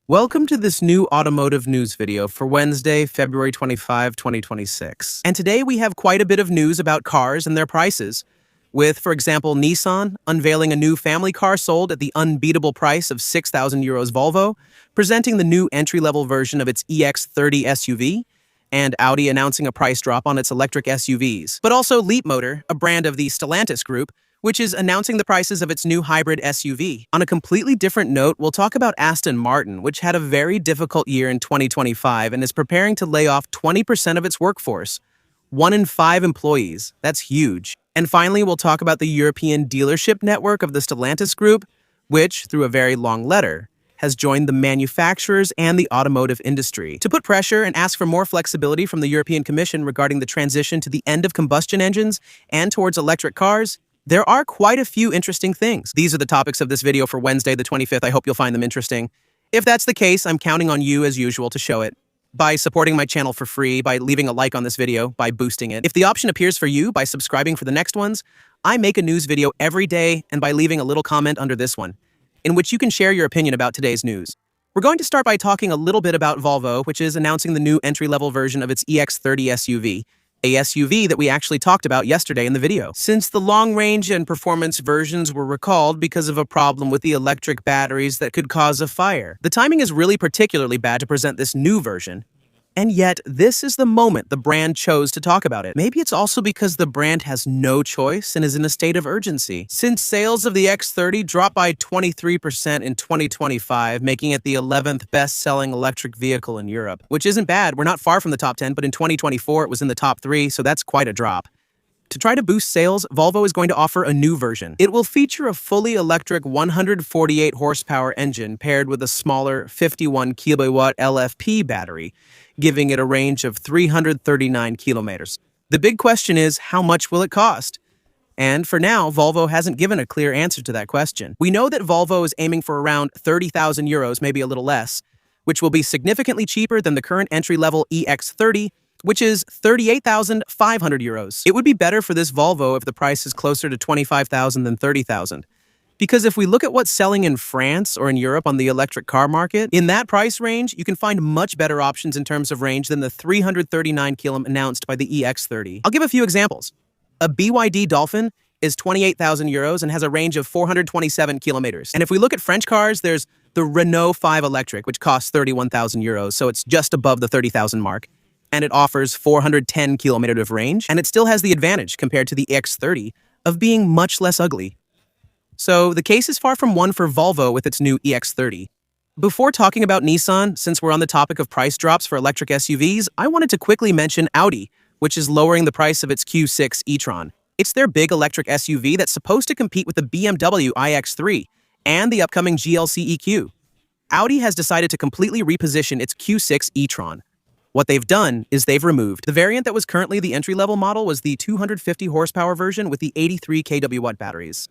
Welcome to this new automotive news video for Wednesday, February 25, 2026. And today we have quite a bit of news about cars and their prices, with, for example, Nissan unveiling a new family car sold at the unbeatable price of 6,000 euros Volvo, presenting the new entry-level version of its EX30 SUV, and Audi announcing a price drop on its electric SUVs. But also Leapmotor, a brand of the Stellantis group, which is announcing the prices of its new hybrid SUV. On a completely different note, we'll talk about Aston Martin, which had a very difficult year in 2025 and is preparing to lay off 20% of its workforce. 1 in 5 employees. That's huge. And finally, we'll talk about the European dealership network of the Stellantis group, which, through a very long letter, has joined the manufacturers and the automotive industry to put pressure and ask for more flexibility from the European Commission regarding the transition to the end of combustion engines and towards electric cars. There are quite a few interesting things. These are the topics of this video for Wednesday the 25th. I hope you'll find them interesting. If that's the case, I'm counting on you as usual to show it. By supporting my channel for free, by leaving a like on this video, by boosting it. If the option appears for you, by subscribing for the next ones. I make a news video every day, and by leaving a little comment under this one, in which you can share your opinion about today's news. We're going to start by talking a little bit about Volvo, which is announcing the new entry-level version of its EX30 SUV. A SUV that we actually talked about yesterday in the video. Since the long-range and performance versions were recalled because of a problem with the electric batteries that could cause a fire. The timing is really particularly bad to present this new version. And yet, this is the moment the brand chose to talk about it. Maybe it's also because the brand has no choice and is in a state of urgency. Since sales of the X30 dropped by 23% in 2025, making it the 11th best-selling electric vehicle in Europe. Which isn't bad, we're not far from the top 10, but in 2024 it was in the top 3, so that's quite a drop. To try to boost sales, Volvo is going to offer a new version. It will feature a fully electric 148 horsepower engine paired with a smaller 51 kilowatt LFP battery, giving it a range of 339 kilometers. The big question is, how much will it cost? And for now, Volvo hasn't given a clear answer to that question. We know that Volvo is aiming for around 30,000 euros, maybe a little less, which will be significantly cheaper than the current entry-level EX30, which is 38,500 euros. It would be better for this Volvo if the price is closer to 25,000 than 30,000. Because if we look at what's selling in France or in Europe on the electric car market, in that price range, you can find much better options in terms of range than the 339 km announced by the EX30. I'll give a few examples. A BYD Dolphin is 28,000 euros and has a range of 427 kilometers. And if we look at French cars, there's the Renault 5 Electric, which costs 31,000 euros, so it's just above the 30,000 mark. And it offers 410 kilometers of range, and it still has the advantage, compared to the X30, of being much less ugly. So the case is far from one for Volvo with its new EX30. Before talking about Nissan, since we're on the topic of price drops for electric SUVs, I wanted to quickly mention Audi, which is lowering the price of its Q6 e-tron. It's their big electric SUV that's supposed to compete with the BMW iX3 and the upcoming GLC EQ. Audi has decided to completely reposition its Q6 e-tron. What they've done is they've removed the variant that was currently the entry-level model was the 250 horsepower version with the 83 kW batteries.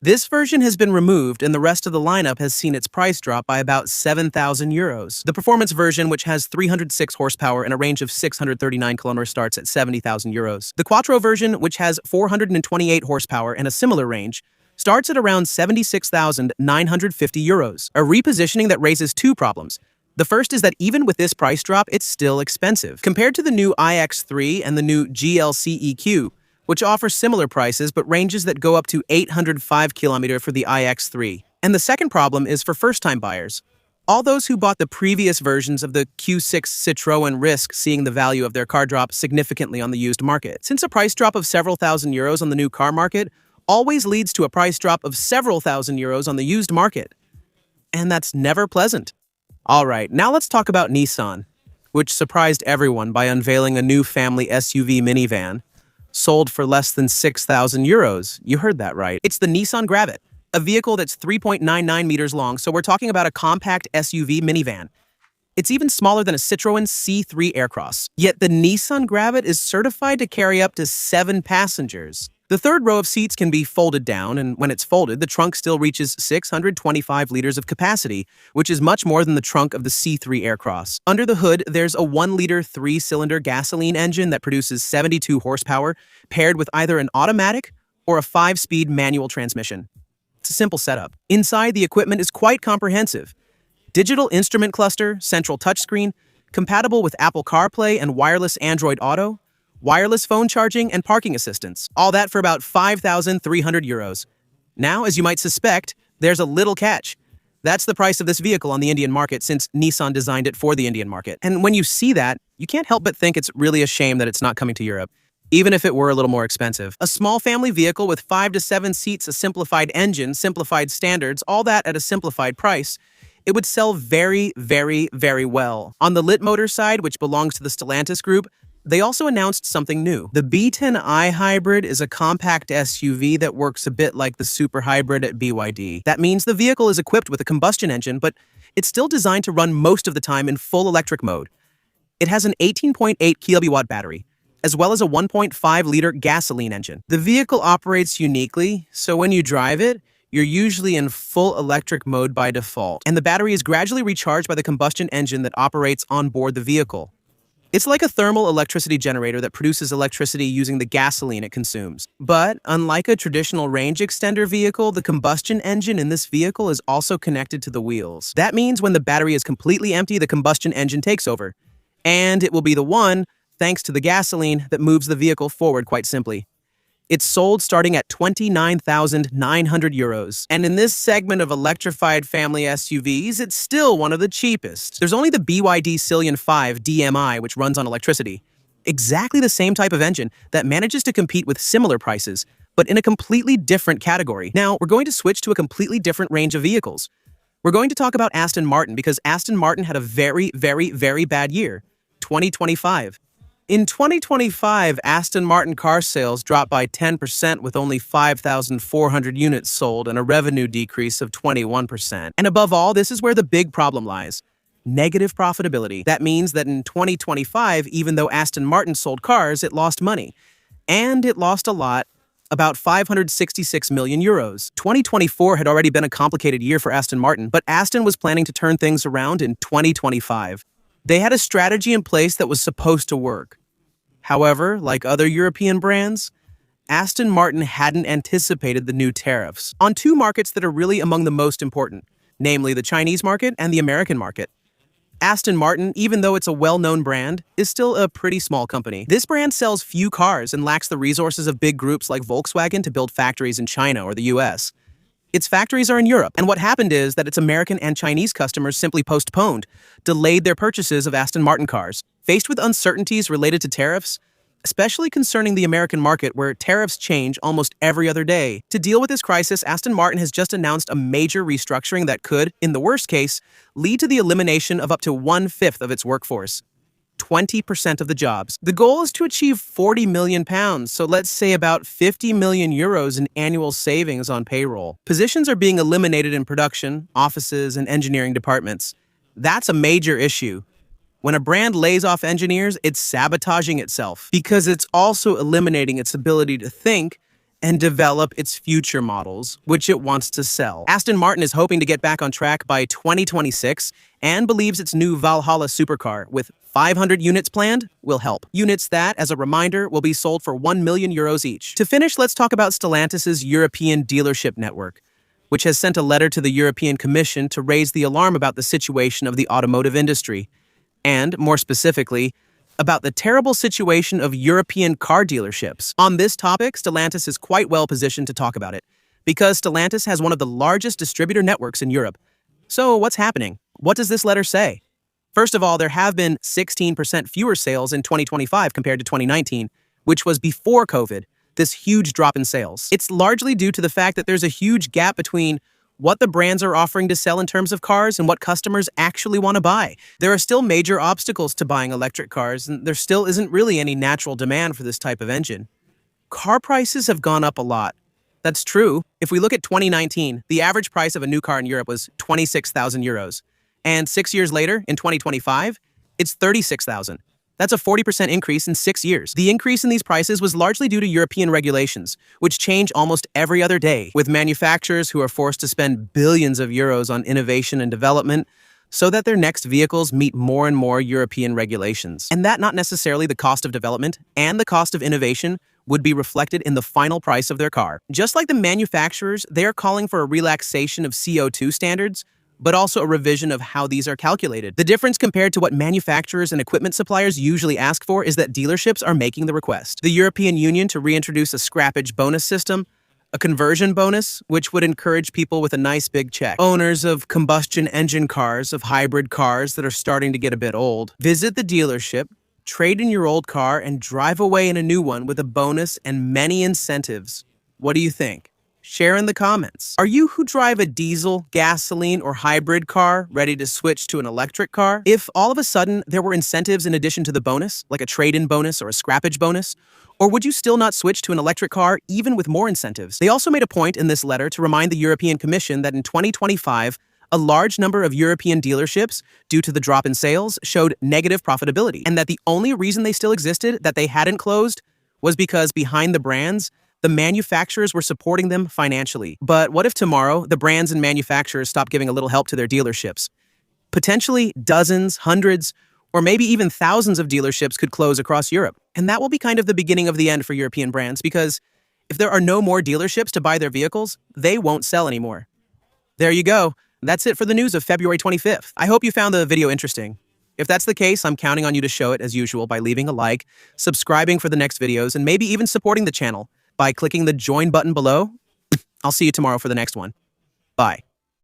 This version has been removed, and the rest of the lineup has seen its price drop by about 7,000 euros. The performance version, which has 306 horsepower and a range of 639 kilometers, starts at 70,000 euros. The Quattro version, which has 428 horsepower and a similar range, starts at around 76,950 euros. A repositioning that raises two problems. The first is that even with this price drop, it's still expensive. Compared to the new iX3 and the new GLC EQ, which offers similar prices but ranges that go up to 805 km for the iX3. And the second problem is for first-time buyers. All those who bought the previous versions of the Q6 Citroën risk seeing the value of their car drop significantly on the used market. Since a price drop of several thousand euros on the new car market always leads to a price drop of several thousand euros on the used market. And that's never pleasant. Alright, now let's talk about Nissan, which surprised everyone by unveiling a new family SUV minivan, sold for less than 6,000 euros. You heard that right. It's the Nissan Gravit, a vehicle that's 3.99 meters long, so we're talking about a compact SUV minivan. It's even smaller than a Citroën C3 Aircross. Yet the Nissan Gravit is certified to carry up to 7 passengers. The third row of seats can be folded down, and when it's folded, the trunk still reaches 625 liters of capacity, which is much more than the trunk of the C3 Aircross. Under the hood, there's a 1-liter 3-cylinder gasoline engine that produces 72 horsepower, paired with either an automatic or a 5-speed manual transmission. It's a simple setup. Inside, the equipment is quite comprehensive. Digital instrument cluster, central touchscreen, compatible with Apple CarPlay and wireless Android Auto, wireless phone charging, and parking assistance. All that for about 5,300 euros. Now, as you might suspect, there's a little catch. That's the price of this vehicle on the Indian market since Nissan designed it for the Indian market. And when you see that, you can't help but think it's really a shame that it's not coming to Europe, even if it were a little more expensive. A small family vehicle with 5 to 7 seats, a simplified engine, simplified standards, all that at a simplified price, it would sell very, very, very well. On the Leapmotor side, which belongs to the Stellantis group, they also announced something new. The B10i Hybrid is a compact SUV that works a bit like the Super Hybrid at BYD. That means the vehicle is equipped with a combustion engine, but it's still designed to run most of the time in full electric mode. It has an 18.8 kilowatt battery, as well as a 1.5-liter gasoline engine. The vehicle operates uniquely, so when you drive it, you're usually in full electric mode by default, and the battery is gradually recharged by the combustion engine that operates on board the vehicle. It's like a thermal electricity generator that produces electricity using the gasoline it consumes. But unlike a traditional range extender vehicle, the combustion engine in this vehicle is also connected to the wheels. That means when the battery is completely empty, the combustion engine takes over. And it will be the one, thanks to the gasoline, that moves the vehicle forward quite simply. It's sold starting at 29,900 euros. And in this segment of electrified family SUVs, it's still one of the cheapest. There's only the BYD Cillian 5 DMI, which runs on electricity. Exactly the same type of engine that manages to compete with similar prices, but in a completely different category. Now, we're going to switch to a completely different range of vehicles. We're going to talk about Aston Martin because Aston Martin had a very, very, very bad year, 2025. In 2025, Aston Martin car sales dropped by 10% with only 5,400 units sold and a revenue decrease of 21%. And above all, this is where the big problem lies. Negative profitability. That means that in 2025, even though Aston Martin sold cars, it lost money. And it lost a lot, about 566 million euros. 2024 had already been a complicated year for Aston Martin, but Aston was planning to turn things around in 2025. They had a strategy in place that was supposed to work. However, like other European brands, Aston Martin hadn't anticipated the new tariffs on two markets that are really among the most important, namely the Chinese market and the American market. Aston Martin, even though it's a well-known brand, is still a pretty small company. This brand sells few cars and lacks the resources of big groups like Volkswagen to build factories in China or the US. Its factories are in Europe, and what happened is that its American and Chinese customers simply delayed their purchases of Aston Martin cars. Faced with uncertainties related to tariffs, especially concerning the American market where tariffs change almost every other day. To deal with this crisis, Aston Martin has just announced a major restructuring that could, in the worst case, lead to the elimination of up to 1/5 of its workforce. 20% of the jobs. The goal is to achieve £40 million, so let's say about 50 million euros in annual savings on payroll. Positions are being eliminated in production, offices, and engineering departments. That's a major issue. When a brand lays off engineers, it's sabotaging itself because it's also eliminating its ability to think and develop its future models, which it wants to sell. Aston Martin is hoping to get back on track by 2026 and believes its new Valhalla supercar, with 500 units planned, will help. Units that, as a reminder, will be sold for 1 million euros each. To finish, let's talk about Stellantis' European dealership network, which has sent a letter to the European Commission to raise the alarm about the situation of the automotive industry, and, more specifically, about the terrible situation of European car dealerships. On this topic, Stellantis is quite well positioned to talk about it, because Stellantis has one of the largest distributor networks in Europe. So what's happening? What does this letter say? First of all, there have been 16% fewer sales in 2025 compared to 2019, which was before COVID, this huge drop in sales. It's largely due to the fact that there's a huge gap between what the brands are offering to sell in terms of cars and what customers actually want to buy. There are still major obstacles to buying electric cars, and there still isn't really any natural demand for this type of engine. Car prices have gone up a lot. That's true. If we look at 2019, the average price of a new car in Europe was 26,000 euros. And 6 years later, in 2025, it's 36,000. That's a 40% increase in 6 years. The increase in these prices was largely due to European regulations, which change almost every other day, with manufacturers who are forced to spend billions of euros on innovation and development so that their next vehicles meet more and more European regulations. And that not necessarily the cost of development and the cost of innovation would be reflected in the final price of their car. Just like the manufacturers, they are calling for a relaxation of CO2 standards. but also a revision of how these are calculated. The difference compared to what manufacturers and equipment suppliers usually ask for is that dealerships are making the request. The European Union to reintroduce a scrappage bonus system, a conversion bonus, which would encourage people with a nice big check. Owners of combustion engine cars, of hybrid cars that are starting to get a bit old, visit the dealership, trade in your old car, and drive away in a new one with a bonus and many incentives. What do you think? Share in the comments. Are you who drive a diesel, gasoline, or hybrid car ready to switch to an electric car? If all of a sudden there were incentives in addition to the bonus, like a trade-in bonus or a scrappage bonus, or would you still not switch to an electric car even with more incentives? They also made a point in this letter to remind the European Commission that in 2025, a large number of European dealerships, due to the drop in sales, showed negative profitability, and that the only reason they still existed, that they hadn't closed, was because behind the brands, the manufacturers were supporting them financially. But what if tomorrow, the brands and manufacturers stop giving a little help to their dealerships? Potentially dozens, hundreds, or maybe even thousands of dealerships could close across Europe. And that will be kind of the beginning of the end for European brands, because if there are no more dealerships to buy their vehicles, they won't sell anymore. There you go. That's it for the news of February 25th. I hope you found the video interesting. If that's the case, I'm counting on you to show it as usual by leaving a like, subscribing for the next videos, and maybe even supporting the channel by clicking the join button below. I'll see you tomorrow for the next one. Bye.